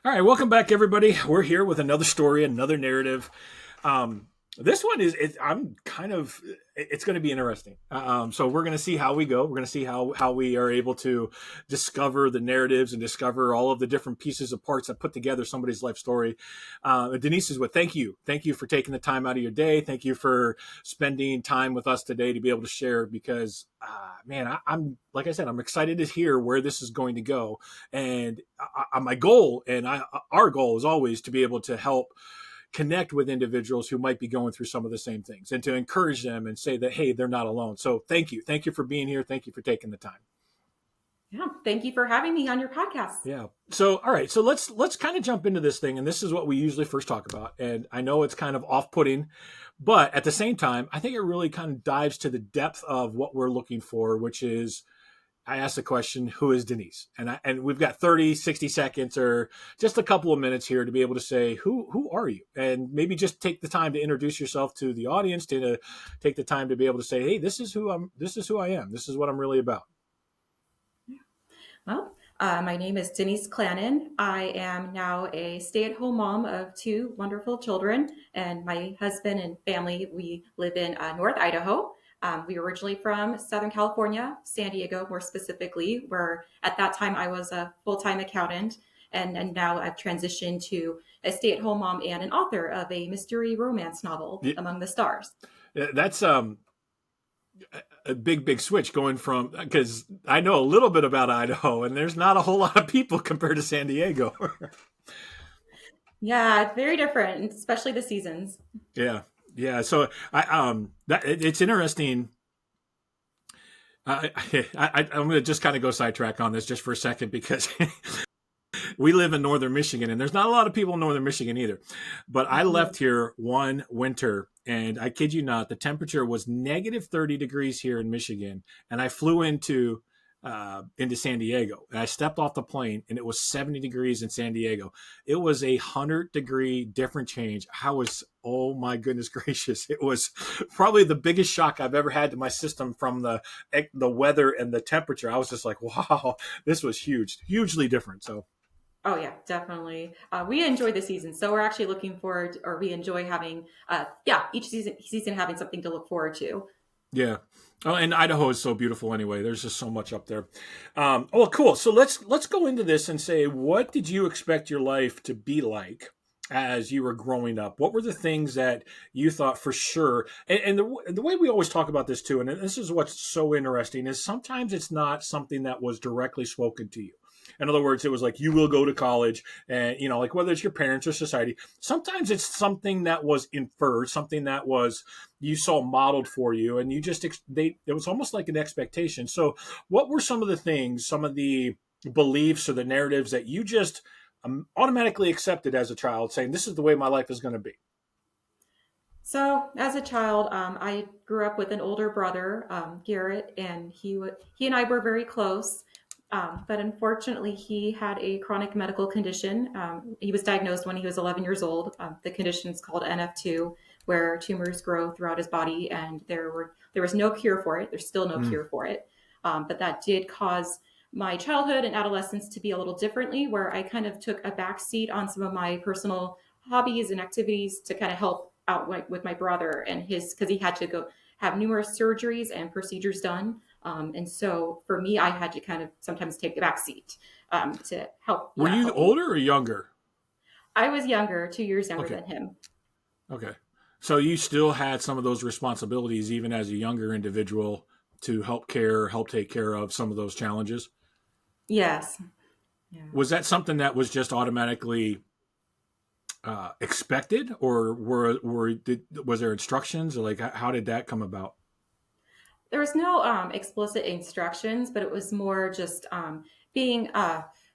All right, welcome back, everybody. We're here with another story, another narrative. Um, this one I'm kind of. It's going to be interesting. So we're going to see how we go. We're going to see how we are able to discover the narratives and discover all of the different pieces of parts that put together somebody's life story. Denise is what. Thank you for taking the time out of your day. Thank you for spending time with us today to be able to share. Because, man, I'm like I said, I'm excited to hear where this is going to go. And my goal and our goal is always to be able to help connect with individuals who might be going through some of the same things and to encourage them and say that, hey, they're not alone. So thank you. Thank you for being here. Thank you for taking the time. Yeah, thank you for having me on your podcast. Yeah. So, all right. So let's kind of jump into this thing. And this is what we usually first talk about. And I know it's kind of off putting, but at the same time, I think it really kind of dives to the depth of what we're looking for, which is I asked the question, who is Denise? And we've got 30, 60 seconds or just a couple of minutes here to be able to say, who are you? And maybe just take the time to introduce yourself to the audience, to take the time to be able to say, hey, this is who I am. This is what I'm really about. Well, my name is Denise Clanin. I am now a stay-at-home mom of two wonderful children, and my husband and family, we live in North Idaho. We are originally from Southern California, San Diego more specifically, where at that time I was a full-time accountant, and now I've transitioned to a stay-at-home mom and an author of a mystery romance novel, Yeah, Among the Stars. that's a big switch going from, because I know a little bit about Idaho and there's not a whole lot of people compared to San Diego. Yeah, it's very different, especially the seasons. Yeah. Yeah. So it's interesting. I'm going to just kind of go sidetrack on this just for a second because we live in northern Michigan, and there's not a lot of people in northern Michigan either. But I Mhm. left here one winter, and I kid you not, the temperature was negative 30 degrees here in Michigan, and I flew into San Diego, and I stepped off the plane, and it was 70 degrees in San Diego. It was 100-degree different change. I was, oh my goodness gracious, it was probably the biggest shock I've ever had to my system from the weather and the temperature. I was just like, wow, this was huge, hugely different. So Oh yeah, definitely. We enjoy the season, so we're actually looking forward, or we enjoy having, each season having something to look forward to. yeah. Oh, and Idaho is so beautiful anyway. There's just so much up there. Oh, cool. So let's go into this and say, what did you expect your life to be like as you were growing up? What were the things that you thought for sure? And the way we always talk about this too, and this is what's so interesting, is sometimes it's not something that was directly spoken to you. In other words, it was like you will go to college, and like whether it's your parents or society. Sometimes it's something that was inferred, something that was you saw modeled for you, and you just it was almost like an expectation. So what were some of the things, some of the beliefs or the narratives that you just automatically accepted as a child, saying this is the way my life is going to be? So, as a child, I grew up with an older brother, Garrett, and he and I were very close. But unfortunately, he had a chronic medical condition. He was diagnosed when he was 11 years old. The condition is called NF2, where tumors grow throughout his body, and there was no cure for it. There's still no Mm, cure for it. But that did cause my childhood and adolescence to be a little differently, where I kind of took a back seat on some of my personal hobbies and activities to kind of help out with my brother and his, because he had to go have numerous surgeries and procedures done. And so for me, I had to kind of sometimes take the back seat to help, were you help me. older or younger? I was younger, 2 years younger Okay. than him. Okay. So you still had some of those responsibilities even as a younger individual to help take care of some of those challenges. Yes. Yeah. Was that something that was just automatically expected, or was there instructions, or like how did that come about? There was no explicit instructions, but it was more just being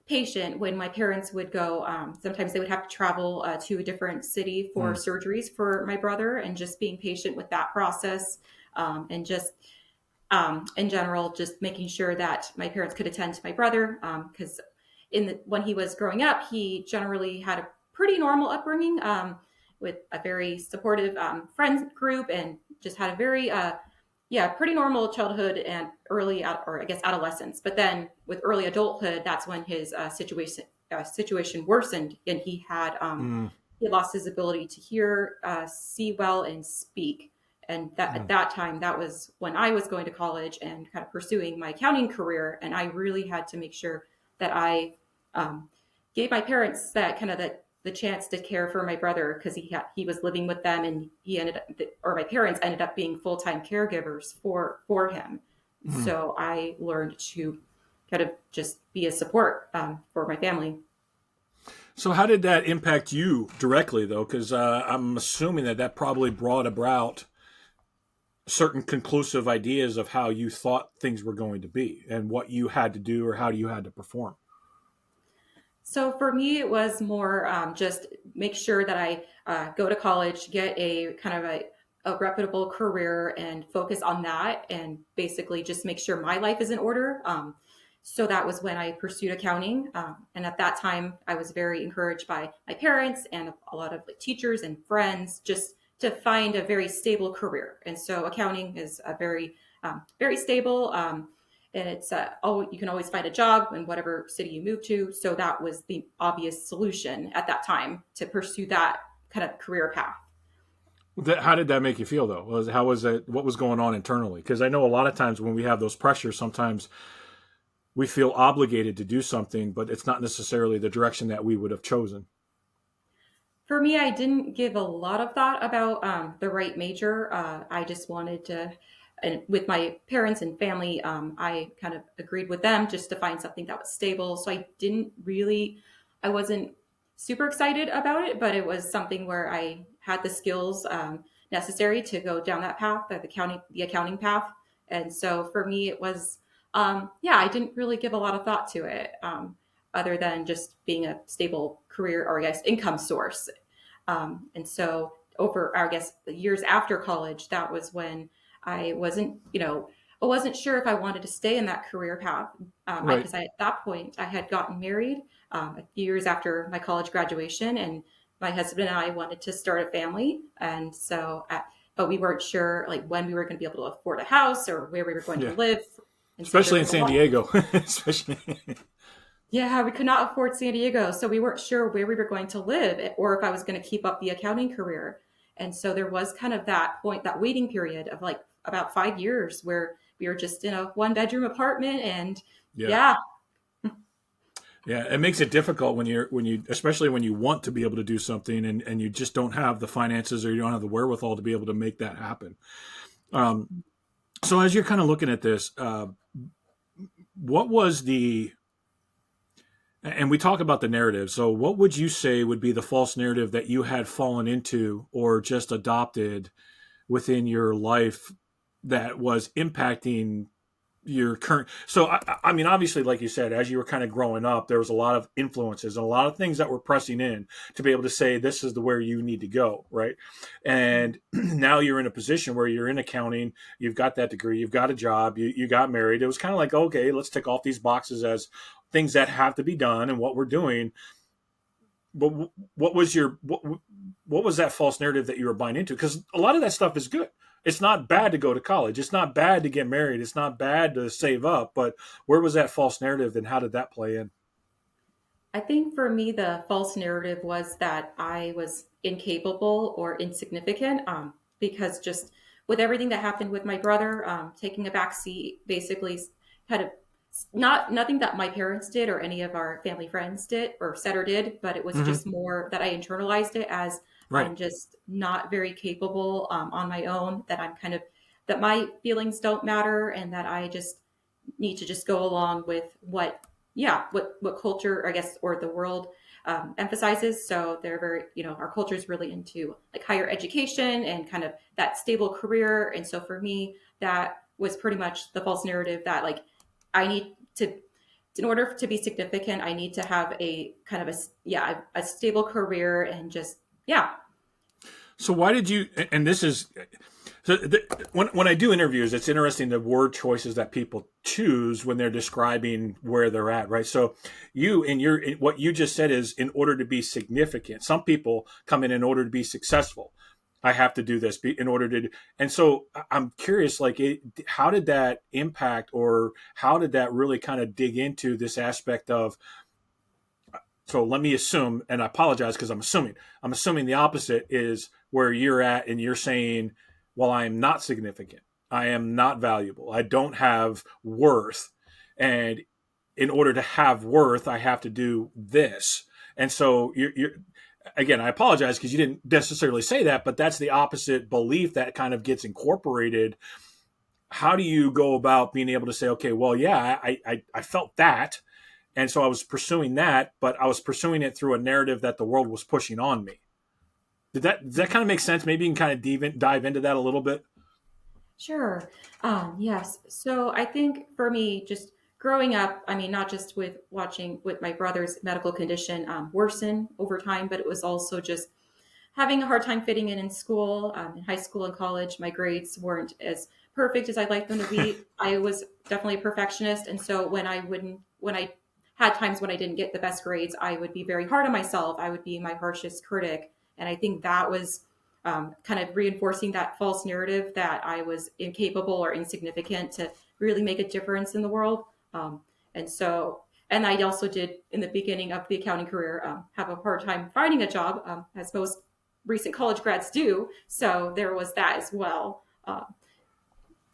patient when my parents would go. Sometimes they would have to travel to a different city for Mm, surgeries for my brother, and just being patient with that process, and just in general, just making sure that my parents could attend to my brother. Because when he was growing up, he generally had a pretty normal upbringing, with a very supportive friend group, and just had a very pretty normal childhood and or I guess adolescence. But then with early adulthood, that's when his situation worsened, and Mm, he lost his ability to hear, see well, and speak. And that at mm, that time, that was when I was going to college and kind of pursuing my accounting career, and I really had to make sure that I um, gave my parents that kind of the chance to care for my brother, because he was living with them, and he ended up, or my parents ended up being full-time caregivers for him. mm. So I learned to kind of just be a support for my family. So how did that impact you directly, though? Because I'm assuming that that probably brought about certain conclusive ideas of how you thought things were going to be and what you had to do or how you had to perform. So for me, it was more just make sure that I go to college, get a kind of a reputable career, and focus on that, and basically just make sure my life is in order. So that was when I pursued accounting, and at that time, I was very encouraged by my parents and a lot of like teachers and friends just to find a very stable career. And so accounting is a very stable. And it's you can always find a job in whatever city you move to. So that was the obvious solution at that time to pursue that kind of career path. How did that make you feel, though? How was it? What was going on internally? Because I know a lot of times when we have those pressures, sometimes we feel obligated to do something, but it's not necessarily the direction that we would have chosen. For me, I didn't give a lot of thought about the right major. I just wanted to, and with my parents and family, I kind of agreed with them just to find something that was stable. So I wasn't super excited about it, but it was something where I had the skills necessary to go down that path, the accounting path. And so for me, it was, yeah, I didn't really give a lot of thought to it. Other than just being a stable career or I guess income source. And so over, I guess, the years after college, that was when I I wasn't sure if I wanted to stay in that career path. Right. Because at that point, I had gotten married a few years after my college graduation, and my husband and I wanted to start a family. And so, but we weren't sure like when we were going to be able to afford a house or where we were going to Yeah. live. And so there Especially in was a San lot. Diego. Especially. Yeah, we could not afford San Diego, so we weren't sure where we were going to live or if I was going to keep up the accounting career. And so there was kind of that point, that waiting period of like about 5 years where we were just in a one bedroom apartment. And Yeah. yeah, Yeah, it makes it difficult when you especially when you want to be able to do something and you just don't have the finances or you don't have the wherewithal to be able to make that happen. Um, so as you're kind of looking at this, what was the and we talk about the narrative. So what would you say would be the false narrative that you had fallen into or just adopted within your life that was impacting your current I mean obviously like you said as you were kind of growing up there was a lot of influences and a lot of things that were pressing in to be able to say this is the where you need to go, right? And now you're in a position where you're in accounting, you've got that degree, you've got a job, you got married. It was kind of like, okay, let's tick off these boxes as things that have to be done and what we're doing. But what was what was that false narrative that you were buying into? Because a lot of that stuff is good. It's not bad to go to college. It's not bad to get married. It's not bad to save up. But where was that false narrative, and how did that play in? I think for me, the false narrative was that I was incapable or insignificant, because just with everything that happened with my brother, taking a back seat, basically kind of nothing that my parents did or any of our family friends did or said or did, but it was Hmm. just more that I internalized it as Right. I'm just not very capable on my own, that I'm kind of, that my feelings don't matter, and that I just need to just go along with what culture, I guess, or the world emphasizes. So they're very, our culture is really into like higher education and kind of that stable career. And so for me, that was pretty much the false narrative that like I need to, in order to be significant, I need to have a kind of a stable career and just, yeah. So why did you? And this is so when I do interviews, it's interesting the word choices that people choose when they're describing where they're at, right? So you in your what you just said is in order to be significant. Some people come in order to be successful. I have to do this in order to, and so I'm curious, like, how did that impact, or how did that really kind of dig into this aspect of So let me assume, and I apologize because I'm assuming the opposite is where you're at, and you're saying, well, I am not significant. I am not valuable. I don't have worth. And in order to have worth, I have to do this. And so you're again, I apologize because you didn't necessarily say that, but that's the opposite belief that kind of gets incorporated. How do you go about being able to say, okay, well, yeah, I felt that, and so I was pursuing that, but I was pursuing it through a narrative that the world was pushing on me. Does that kind of make sense? Maybe you can kind of dive into that a little bit. Sure. Yes. So I think for me, just growing up, I mean, not just with watching with my brother's medical condition worsen over time, but it was also just having a hard time fitting in school, in high school and college. My grades weren't as perfect as I'd like them to be. I was definitely a perfectionist. And so when I had times when I didn't get the best grades, I would be very hard on myself. I would be my harshest critic. And I think that was kind of reinforcing that false narrative that I was incapable or insignificant to really make a difference in the world. Um, and so, and I also did in the beginning of the accounting career have a hard time finding a job, as most recent college grads do. So there was that as well.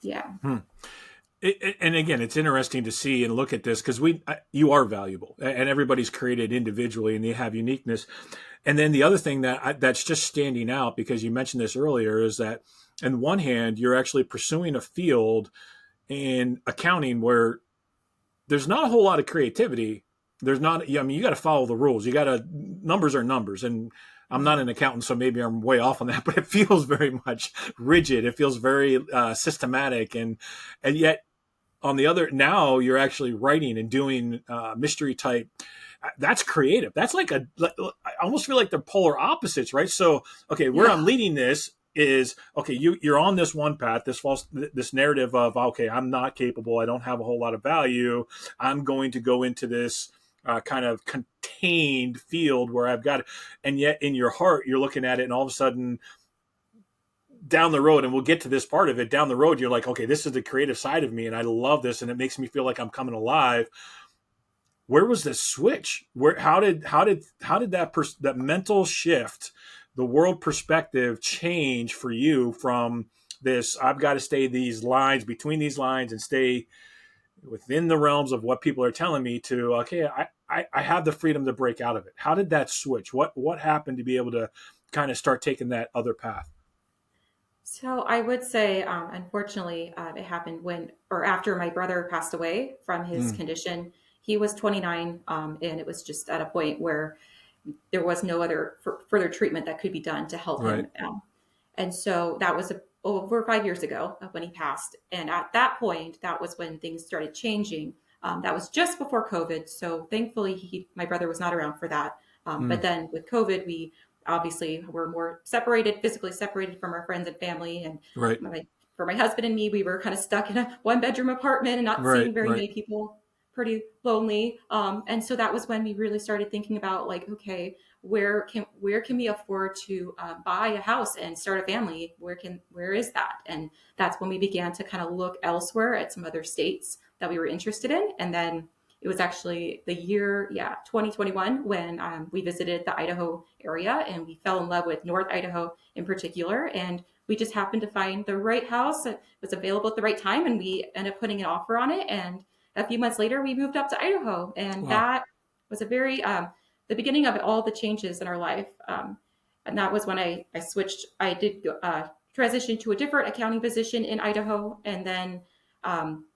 Yeah. Hmm. And again, it's interesting to see and look at this because you are valuable, and everybody's created individually, and they have uniqueness. And then the other thing that's just standing out, because you mentioned this earlier, is that on one hand, you're actually pursuing a field in accounting where there's not a whole lot of creativity. There's not, I mean, you got to follow the rules. You got to, numbers are numbers. And I'm not Mhm. an accountant, so maybe I'm way off on that, but it feels very much rigid. It feels very systematic. And yet, on the other, now you're actually writing and doing mystery type. That's creative. That's like I almost feel like they're polar opposites, right? So okay, where Yeah. I'm leading this is, okay, you're on this one path, this narrative of, okay, I'm not capable, I don't have a whole lot of value, I'm going to go into this kind of contained field where I've got it. And yet in your heart you're looking at it, and all of a sudden down the road, and we'll get to this part of it, down the road you're like, okay, this is the creative side of me and I love this and it makes me feel like I'm coming alive. Where was the switch? Where how did that mental shift, the world perspective change for you from this, I've got to stay these lines, between these lines, and stay within the realms of what people are telling me, to, okay, I have the freedom to break out of it? How did that switch? What happened to be able to kind of start taking that other path? So I would say, unfortunately, it happened when or after my brother passed away from his Mm, condition. He was 29, and it was just at a point where there was no other further treatment that could be done to help right. him. And so that was over 5 years ago when he passed. And at that point, that was when things started changing. That was just before COVID. So thankfully, my brother was not around for that. But Mm, then with COVID, we obviously were more separated, physically separated from our friends and family. And right. my, for my husband and me, we were kind of stuck in a one bedroom apartment and not Right. seeing very Right. many people, pretty lonely. And so that was when we really started thinking about like, okay, where can we afford to buy a house and start a family? Where is that? And that's when we began to kind of look elsewhere at some other states that we were interested in. And then it was actually the year, 2021, when we visited the Idaho area and we fell in love with North Idaho in particular. And we just happened to find the right house. It was available at the right time, and we ended up putting an offer on it. And a few months later, we moved up to Idaho, and Wow. that was a very the beginning of all the changes in our life. And that was when I switched. I did transition to a different accounting position in Idaho, and then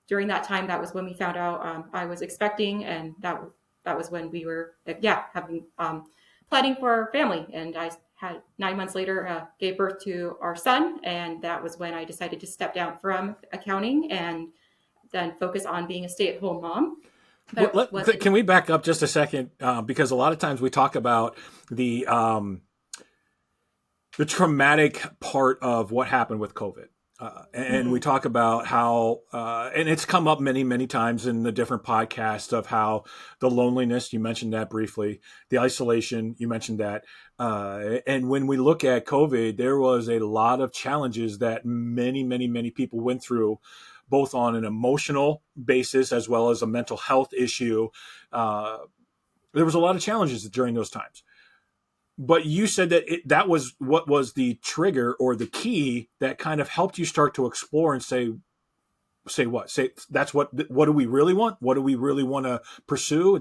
during that time, that was when we found out I was expecting, and that was when we were having planning for our family. And I had 9 months later gave birth to our son, and that was when I decided to step down from accounting and then focus on being a stay-at-home mom. But it wasn't. Can we back up just a second? Because a lot of times we talk about the um, the traumatic part of what happened with COVID. And we Mhm. talk about how, and it's come up many, many times in the different podcasts, of how the loneliness, you mentioned that briefly, the isolation, you mentioned that. And when we look at COVID, there was a lot of challenges that many, many, many people went through, both on an emotional basis as well as a mental health issue. Uh, There was a lot of challenges during those times. But you said that that was what was the trigger or the key that kind of helped you start to explore and say what? Say that's what do we really want? What do we really want to pursue?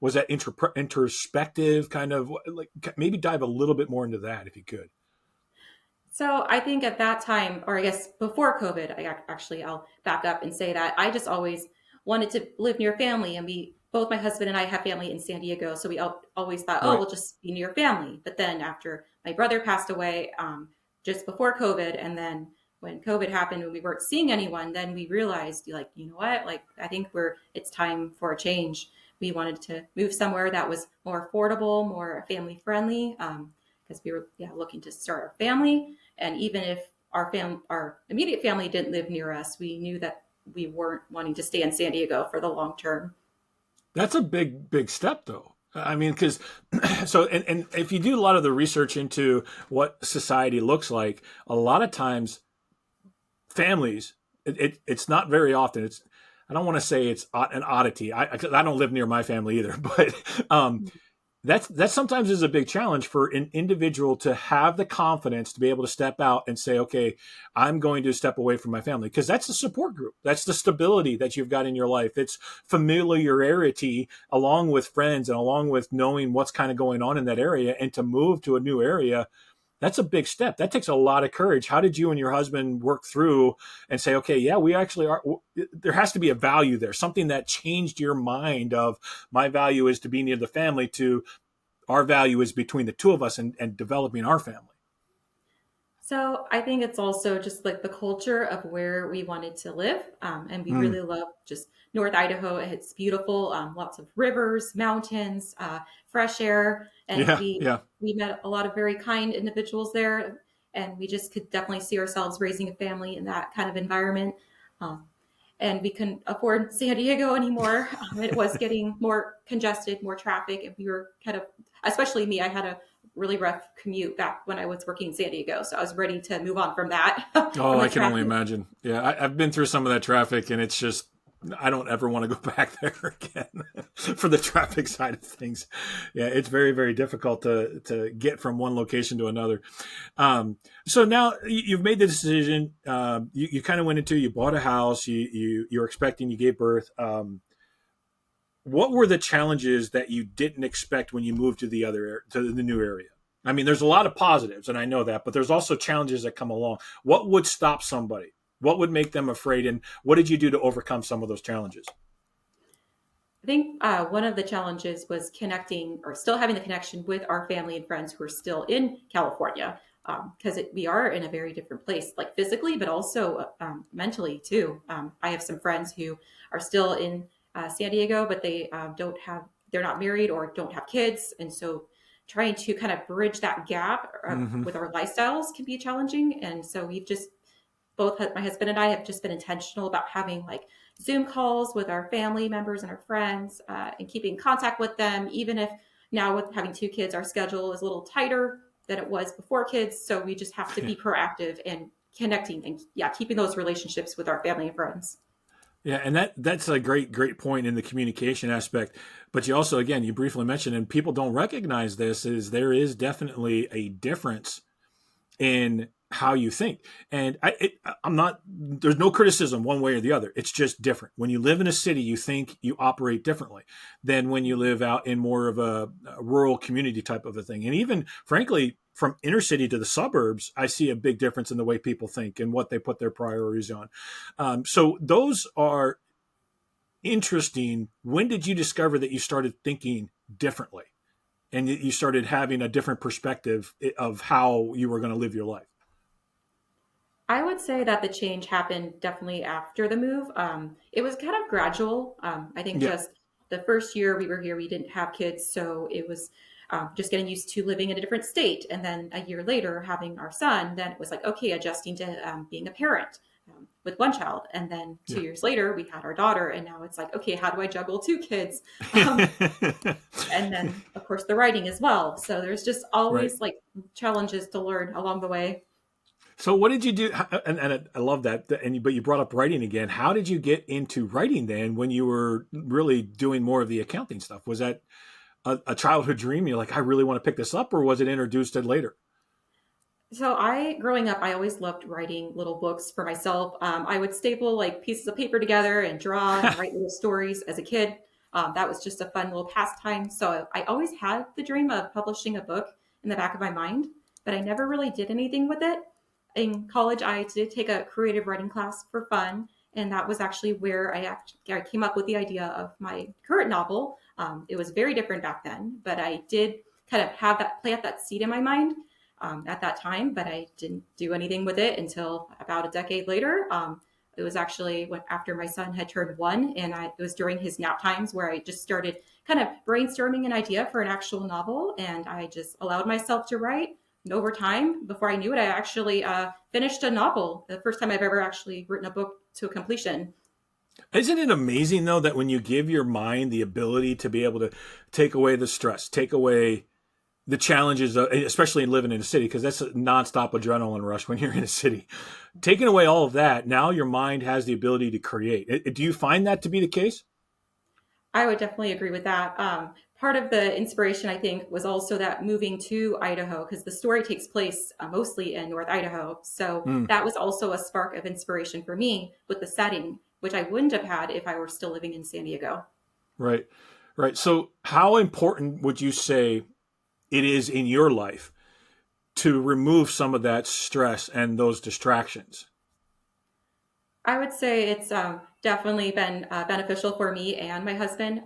Was that introspective kind of, like, maybe dive a little bit more into that if you could. So I think at that time, or I guess before COVID, I'll back up and say that I just always wanted to live near family, and both my husband and I have family in San Diego, so we always thought, oh, Right. we'll just be near family. But then after my brother passed away, just before COVID, and then when COVID happened, when we weren't seeing anyone, then we realized, like, you know what, like I think it's time for a change. We wanted to move somewhere that was more affordable, more family friendly, because we were looking to start our family. And even if our immediate family didn't live near us, we knew that we weren't wanting to stay in San Diego for the long term. That's a big step, though. I mean, because and if you do a lot of the research into what society looks like, a lot of times families, it's not very often. I don't want to say it's an oddity. I don't live near my family either, but that sometimes is a big challenge for an individual to have the confidence to be able to step out and say, okay, I'm going to step away from my family, because that's the support group. That's the stability that you've got in your life. It's familiarity along with friends and along with knowing what's kind of going on in that area, and to move to a new area. That's a big step. That takes a lot of courage. How did you and your husband work through and say, okay, yeah, we actually are, there has to be a value there, something that changed your mind of, my value is to be near the family, to our value is between the two of us, and developing our family. So I think it's also just like the culture of where we wanted to live. And we Mm. really love just North Idaho. It's beautiful, lots of rivers, mountains, fresh air. And Yeah. we, Yeah. we met a lot of very kind individuals there. And we just could definitely see ourselves raising a family in that kind of environment. Um, and we couldn't afford San Diego anymore. It was getting more congested, more traffic. And we were kind of, especially me, I had a really rough commute back when I was working in San Diego. So I was ready to move on from that, Oh, from the I can only traffic. imagine. Yeah. I've been through some of that traffic, and it's just, I don't ever want to go back there again for the traffic side of things. Yeah. It's very difficult to get from one location to another. So now you've made the decision. You kind of went into, you bought a house, you're expecting, you gave birth. What were the challenges that you didn't expect when you moved to to the new area? I mean, there's a lot of positives, and I know that, but there's also challenges that come along. What would stop somebody? What would make them afraid? And what did you do to overcome some of those challenges? I think one of the challenges was connecting, or still having the connection with our family and friends who are still in California, because we are in a very different place, like physically, but also mentally too. I have some friends who are still in San Diego, but they're not married or don't have kids. And so trying to kind of bridge that gap Mm-hmm. with our lifestyles can be challenging. And so both my husband and I have just been intentional about having like Zoom calls with our family members and our friends, and keeping contact with them, even if now with having two kids, our schedule is a little tighter than it was before kids. So we just have to Yeah. be proactive and connecting and keeping those relationships with our family and friends. Yeah, and that's a great point in the communication aspect. But you also, again, you briefly mentioned, and people don't recognize this, is there is definitely a difference in how you think. And I'm not, there's no criticism one way or the other. It's just different. When you live in a city, you think, you operate differently than when you live out in more of a rural community type of a thing. And even frankly, from inner city to the suburbs, I see a big difference in the way people think and what they put their priorities on. So those are interesting. When did you discover that you started thinking differently, and you started having a different perspective of how you were going to live your life? I would say that the change happened definitely after the move. It was kind of gradual. I think Yeah. just the first year we were here, we didn't have kids. So it was just getting used to living in a different state. And then a year later, having our son, then it was like, okay, adjusting to being a parent with one child. And then Yeah. 2 years later, we had our daughter. And now it's like, okay, how do I juggle two kids? Um, and then, of course, the writing as well. So there's just Right. always like challenges to learn along the way. So what did you do? And I love that. But you brought up writing again. How did you get into writing then, when you were really doing more of the accounting stuff? Was that a childhood dream? You're like, I really want to pick this up, or was it introduced later? So growing up, I always loved writing little books for myself. I would staple like pieces of paper together and draw and write little stories as a kid. That was just a fun little pastime. So I always had the dream of publishing a book in the back of my mind, but I never really did anything with it. In college, I did take a creative writing class for fun, and that was actually where I came up with the idea of my current novel. It was very different back then, but I did kind of have that plant that seed in my mind at that time, but I didn't do anything with it until about a decade later. It was actually after my son had turned one, and it was during his nap times where I just started kind of brainstorming an idea for an actual novel, and I just allowed myself to write. And over time, before I knew it, I actually finished a novel. The first time I've ever actually written a book to completion. Isn't it amazing though that when you give your mind the ability to be able to take away the stress, take away the challenges, especially in living in a city, because that's a nonstop adrenaline rush when you're in a city. Taking away all of that, now your mind has the ability to create. Do you find that to be the case? I would definitely agree with that. Part of the inspiration, I think, was also that moving to Idaho, because the story takes place mostly in North Idaho. So Mm, that was also a spark of inspiration for me with the setting, which I wouldn't have had if I were still living in San Diego. right, right. So, how important would you say it is in your life to remove some of that stress and those distractions? I would say it's definitely been beneficial for me and my husband.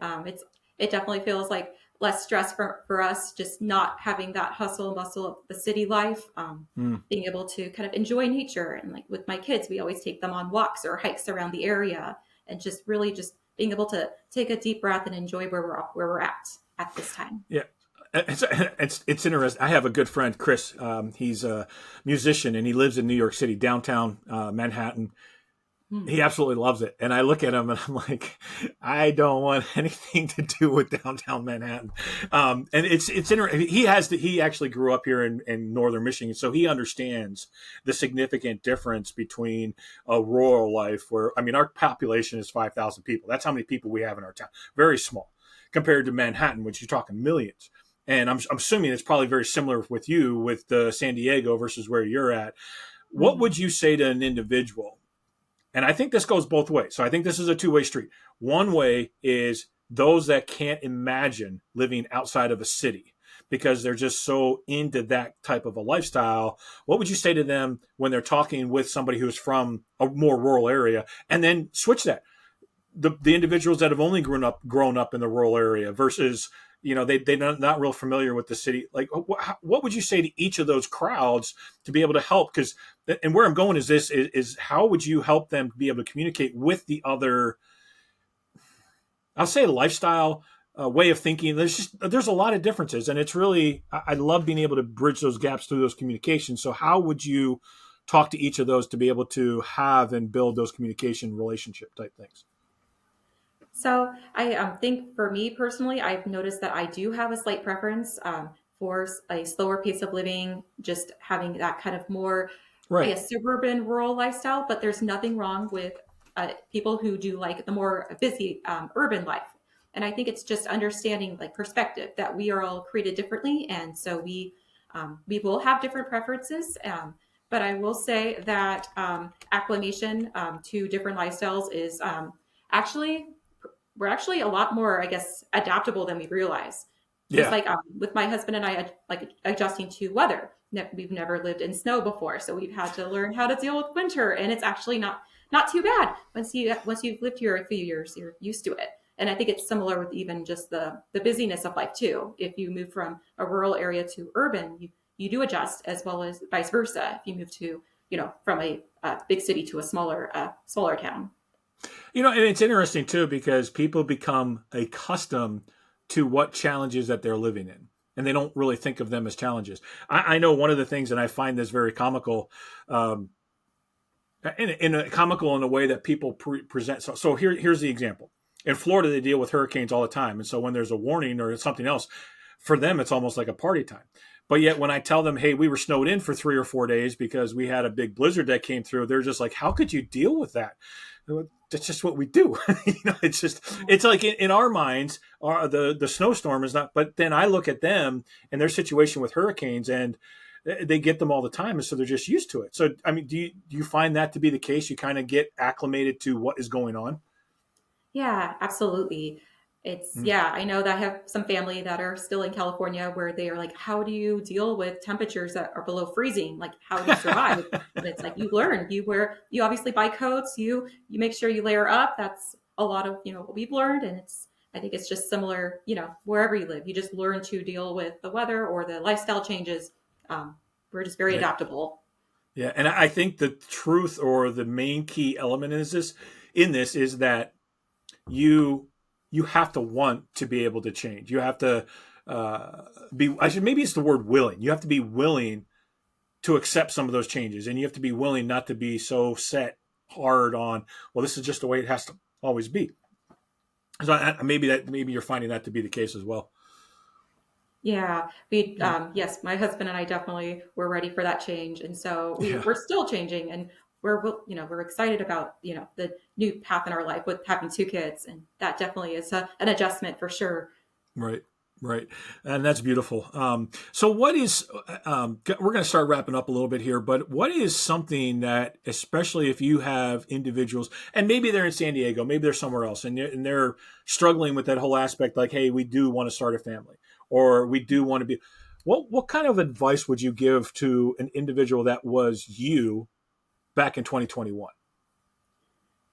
It definitely feels like less stress for us, just not having that hustle and bustle of the city life. Mm. Being able to kind of enjoy nature, and like with my kids, we always take them on walks or hikes around the area, and just really just being able to take a deep breath and enjoy where we're at this time. Yeah. It's interesting. I have a good friend, Chris. He's a musician and he lives in New York City, downtown Manhattan. Hmm. He absolutely loves it. And I look at him and I'm like, I don't want anything to do with downtown Manhattan. And it's interesting. He actually grew up here in northern Michigan, so he understands the significant difference between a rural life where, I mean, our population is 5,000 people. That's how many people we have in our town. Very small compared to Manhattan, which you're talking millions. And I'm assuming it's probably very similar with you with San Diego versus where you're at. What Hmm. would you say to an individual, and I think this goes both ways. So I think this is a two-way street. One way is those that can't imagine living outside of a city because they're just so into that type of a lifestyle. What would you say to them when they're talking with somebody who's from a more rural area? And then switch that. The individuals that have only grown up in the rural area versus, they're not real familiar with the city. Like, what would you say to each of those crowds to be able to help? Because, and where I'm going is how would you help them be able to communicate with the other, I'll say, lifestyle way of thinking? There's a lot of differences, and it's really, I love being able to bridge those gaps through those communications. So how would you talk to each of those to be able to have and build those communication relationship type things? So I think for me personally, I've noticed that I do have a slight preference for a slower pace of living, just having that kind of more, I Right. guess, suburban rural lifestyle. But there's nothing wrong with people who do like the more busy urban life. And I think it's just understanding like perspective that we are all created differently, and so we will have different preferences. But I will say that acclimation to different lifestyles is actually we're actually a lot more, I guess, adaptable than we realize. Just Yeah. like with my husband and I, like adjusting to weather. We've never lived in snow before, so we've had to learn how to deal with winter, and it's actually not too bad once you've lived here a few years, you're used to it. And I think it's similar with even just the busyness of life too. If you move from a rural area to urban, you do adjust, as well as vice versa. If you move to from a big city to a smaller town. And it's interesting too because people become accustomed to what challenges that they're living in, and they don't really think of them as challenges. I know one of the things, and I find this very comical, comical in a way that people present. So here's the example. In Florida, they deal with hurricanes all the time, and so when there's a warning or something else, for them it's almost like a party time. But yet, when I tell them, "Hey, we were snowed in for 3 or 4 days because we had a big blizzard that came through," they're just like, "How could you deal with that?" That's just what we do. It's just, it's like in our minds, the snowstorm is not. But then I look at them and their situation with hurricanes, and they get them all the time, and so they're just used to it. So I mean, do you find that to be the case? You kind of get acclimated to what is going on. Yeah, absolutely. Mm. Yeah, I know that I have some family that are still in California where they are like, how do you deal with temperatures that are below freezing? Like, how do you survive? And it's like, you learn, you obviously buy coats, you make sure you layer up. That's a lot of, what we've learned. And I think it's just similar, wherever you live, you just learn to deal with the weather or the lifestyle changes. Um, we're just very Yeah, adaptable. yeah, and I think the truth or the main key element is this in this is that you you have to want to be able to change. You have to be. I should maybe it's the word willing. You have to be willing to accept some of those changes, and you have to be willing not to be so set hard on. Well, this is just the way it has to always be. So maybe you're finding that to be the case as well. Yeah, yes, my husband and I definitely were ready for that change, and so Yeah. we're still changing, and we're excited about the new path in our life with having two kids, and that definitely is an adjustment for sure. Right, right, and that's beautiful. So, what is? We're going to start wrapping up a little bit here, but what is something that, especially if you have individuals, and maybe they're in San Diego, maybe they're somewhere else, and they're struggling with that whole aspect, like, hey, we do want to start a family, or we do want to be. What kind of advice would you give to an individual that was you back in 2021?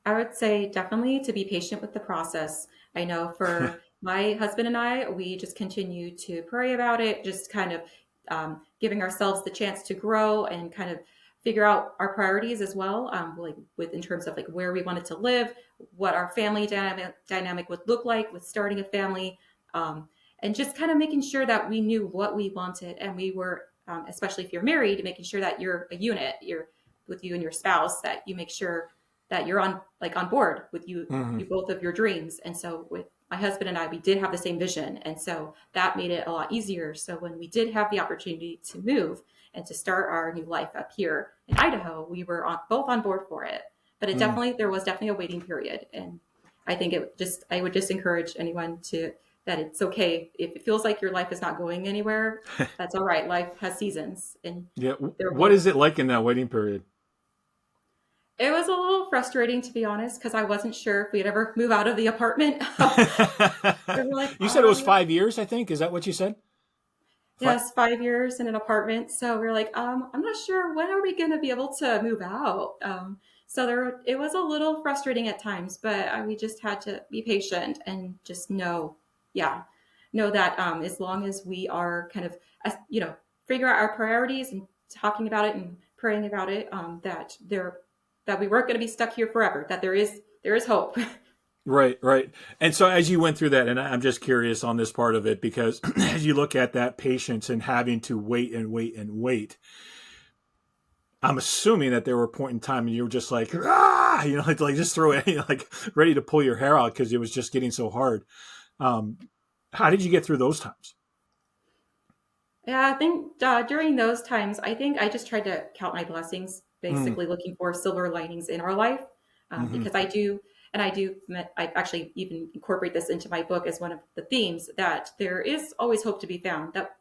I would say definitely to be patient with the process. I know for my husband and I, we just continue to pray about it, just kind of giving ourselves the chance to grow and kind of figure out our priorities as well, like with in terms of like where we wanted to live, what our family dynamic would look like with starting a family, and just kind of making sure that we knew what we wanted, and we were, especially if you're married, making sure that you're a unit, you're with you and your spouse, that you make sure that you're on board with Hmm. you both of your dreams. And so with my husband and I, we did have the same vision, and so that made it a lot easier. So when we did have the opportunity to move and to start our new life up here in Idaho, we were both on board for it. But there was definitely a waiting period, and I would just encourage anyone to that it's okay if it feels like your life is not going anywhere. That's all right. Life has seasons, and Yeah. there What will is it like in that waiting period? It was a little frustrating, to be honest, because I wasn't sure if we'd ever move out of the apartment. We were like, You said it was 5 years, I think. Is that what you said? Five. yes, 5 years in an apartment. So we are like, I'm not sure when are we going to be able to move out. It was a little frustrating at times, but we just had to be patient and just yeah, know that as long as we are kind of, figure out our priorities and talking about it and praying about it, that we weren't going to be stuck here forever. That there is hope. Right, right. And so as you went through that, and I'm just curious on this part of it, because as you look at that patience and having to wait and wait and wait, I'm assuming that there were a point in time and you were just like, ah, like just throw it, like ready to pull your hair out because it was just getting so hard. Um, how did you get through those times? Yeah, I think during those times, I think I just tried to count my blessings, Mm, basically looking for silver linings in our life, hmm. because I actually even incorporate this into my book as one of the themes that there is always hope to be found, that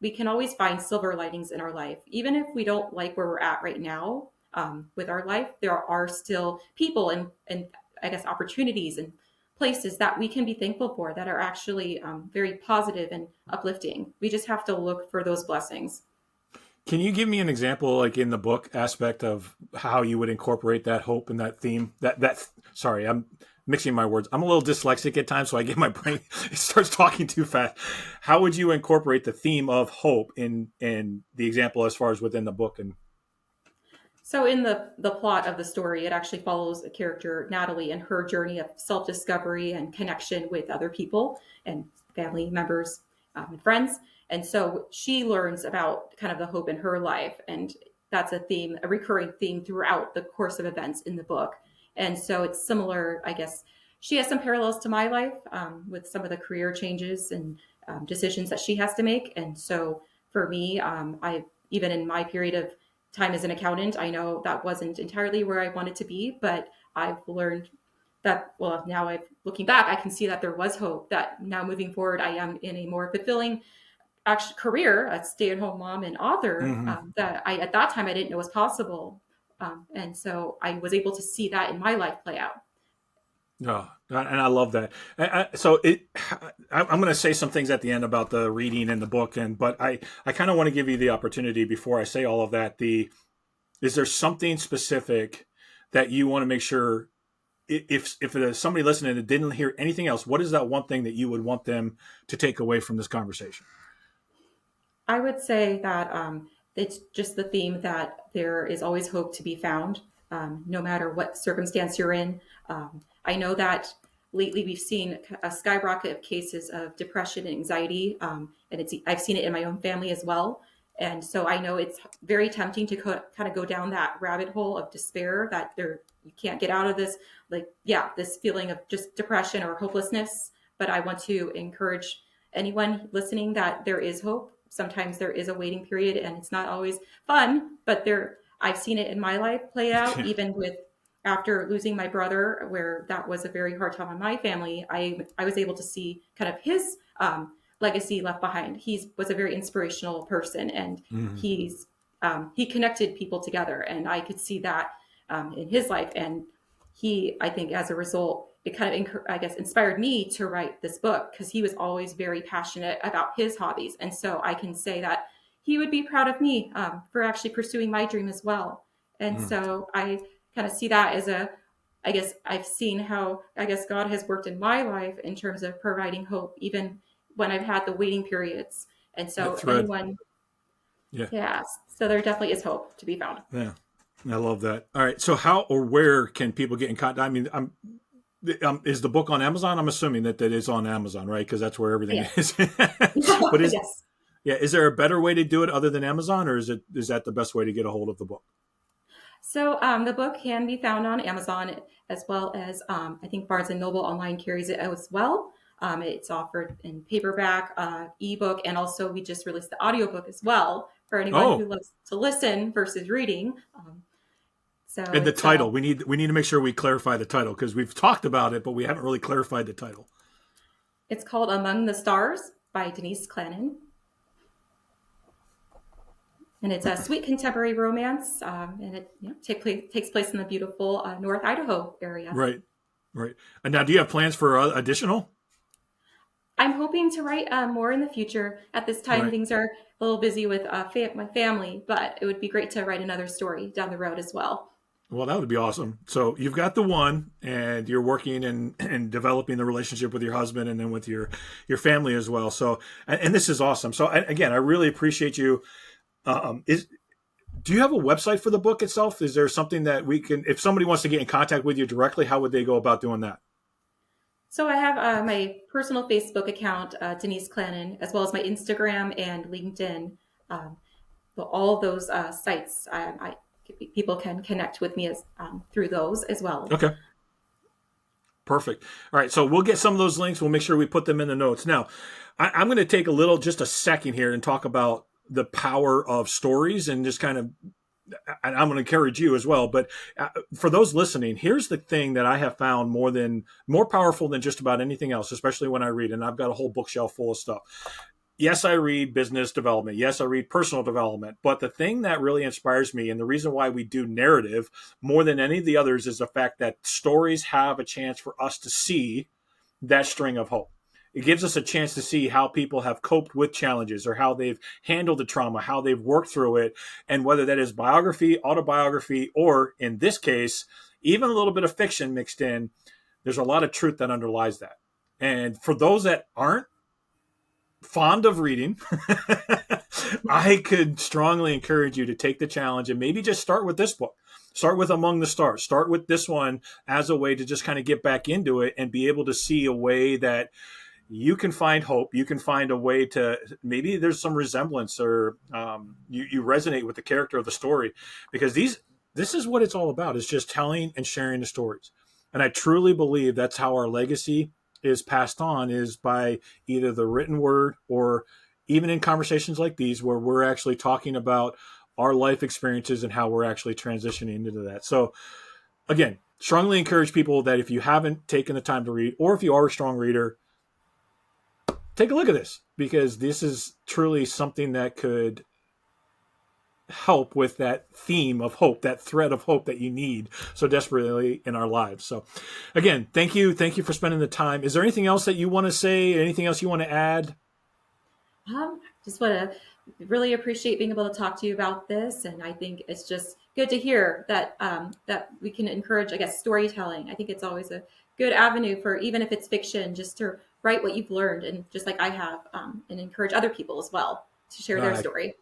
we can always find silver linings in our life. Even if we don't like where we're at right now with our life, there are still people and I guess opportunities and places that we can be thankful for that are actually very positive and uplifting. We just have to look for those blessings. Can you give me an example, like in the book aspect of how you would incorporate that hope and that theme? Sorry, I'm mixing my words. I'm a little dyslexic at times, so I get my brain it starts talking too fast. How would you incorporate the theme of hope in the example as far as within the book? And So in the plot of the story, it actually follows the character Natalie and her journey of self discovery and connection with other people and family members and friends. And so she learns about kind of the hope in her life, and that's a recurring theme throughout the course of events in the book. And so it's similar, I guess. She has some parallels to my life with some of the career changes and decisions that she has to make. And so for me, I even in my period of time as an accountant, I know that wasn't entirely where I wanted to be, but I've learned that, well, now I've looking back, I can see that there was hope, that now moving forward, I am in a more fulfilling actual career, a stay-at-home mom and author, Hmm. that I, at that time, I didn't know was possible. And so I was able to see that in my life play out. Oh, and I love that. So I'm going to say some things at the end about the reading and the book, but I kind of want to give you the opportunity before I say all of that. Is there something specific that you want to make sure, if there's somebody listening that didn't hear anything else, what is that one thing that you would want them to take away from this conversation? I would say that it's just the theme that there is always hope to be found, no matter what circumstance you're in. I know that lately we've seen a skyrocket of cases of depression and anxiety, and I've seen it in my own family as well. And so I know it's very tempting to kind of go down that rabbit hole of despair, that you can't get out of this, like, yeah, this feeling of just depression or hopelessness. But I want to encourage anyone listening that there is hope. Sometimes there is a waiting period and it's not always fun, but I've seen it in my life play out, even with after losing my brother, where that was a very hard time on my family. I was able to see kind of his legacy left behind. He was a very inspirational person, and Hmm. he connected people together, and I could see that in his life. And I think, as a result, it kind of, I guess, inspired me to write this book, because he was always very passionate about his hobbies. And so I can say that he would be proud of me for actually pursuing my dream as well. And so I kind of see that as I guess I've seen how, I guess, God has worked in my life in terms of providing hope, even when I've had the waiting periods. And That so thread. anyone, Yeah. yeah, so there definitely is hope to be found. Yeah. I love that. All right. So how or where can people get in contact? I mean, is the book on Amazon? I'm assuming that is on Amazon, right? Because that's where everything Yes. is. But Yes. yeah, is there a better way to do it other than Amazon, or is that the best way to get a hold of the book? So the book can be found on Amazon, as well as I think Barnes and Noble online carries it as well. It's offered in paperback, ebook, and also we just released the audiobook as well for anyone who Oh, loves to listen versus reading. So and the title. We need to make sure we clarify the title because we've talked about it, but we haven't really clarified the title. it's called Among the Stars by Denise Clanin. And it's a sweet contemporary romance, and it takes place in the beautiful North Idaho area. Right, right. And now, do you have plans for additional? I'm hoping to write more in the future. At this time, Right. things are a little busy with my family, but it would be great to write another story down the road as well. Well, that would be awesome. So you've got the one, and you're working and developing the relationship with your husband, and then with your family as well. So, and this is awesome. So, again, I really appreciate you. Is Do you have a website for the book itself? Is there something that we can, if somebody wants to get in contact with you directly, how would they go about doing that? So I have my personal Facebook account, Denise Clanin, as well as my Instagram and LinkedIn. Um, so all those sites, people can connect with me through those as well. Okay. Perfect. All right. So we'll get some of those links. We'll make sure we put them in the notes. Now, I'm going to take just a second here and talk about the power of stories and just kind of, and I'm going to encourage you as well. But for those listening, here's the thing that I have found more powerful than just about anything else, especially when I read. And I've got a whole bookshelf full of stuff. Yes, I read business development. Yes, I read personal development. But the thing that really inspires me, and the reason why we do narrative more than any of the others, is the fact that stories have a chance for us to see that string of hope. It gives us a chance to see how people have coped with challenges or how they've handled the trauma, how they've worked through it, and whether that is biography, autobiography, or in this case, even a little bit of fiction mixed in, there's a lot of truth that underlies that. And for those that aren't fond of reading, I could strongly encourage you to take the challenge and maybe just start with this book. Start with Among the Stars. Start with this one as a way to just kind of get back into it and be able to see a way that you can find hope. You can find a way to, maybe there's some resemblance, or you resonate with the character of the story, because this is what it's all about, is just telling and sharing the stories. And I truly believe that's how our legacy is passed on, is by either the written word or even in conversations like these where we're actually talking about our life experiences and how we're actually transitioning into that. So again, strongly encourage people that if you haven't taken the time to read, or if you are a strong reader, take a look at this, because this is truly something that could help with that theme of hope, that thread of hope that you need so desperately in our lives. So again, thank you. Thank you for spending the time. Is there anything else that you want to say? Anything else you want to add? Just want to really appreciate being able to talk to you about this, and I think it's just good to hear that that we can encourage, I guess, storytelling. I think it's always a good avenue for, even if it's fiction, just to write what you've learned, and just like I have, and encourage other people as well to share their I story.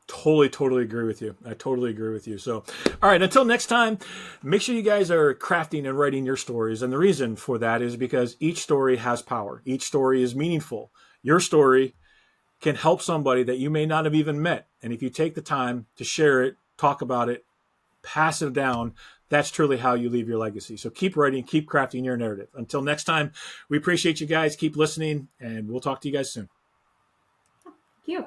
totally agree with you. I totally agree with you. So, all right, until next time, make sure you guys are crafting and writing your stories. And the reason for that is because each story has power. Each story is meaningful. Your story can help somebody that you may not have even met. And if you take the time to share it, talk about it, pass it down, that's truly how you leave your legacy. So keep writing, keep crafting your narrative. Until next time, we appreciate you guys. Keep listening, and we'll talk to you guys soon. Thank you.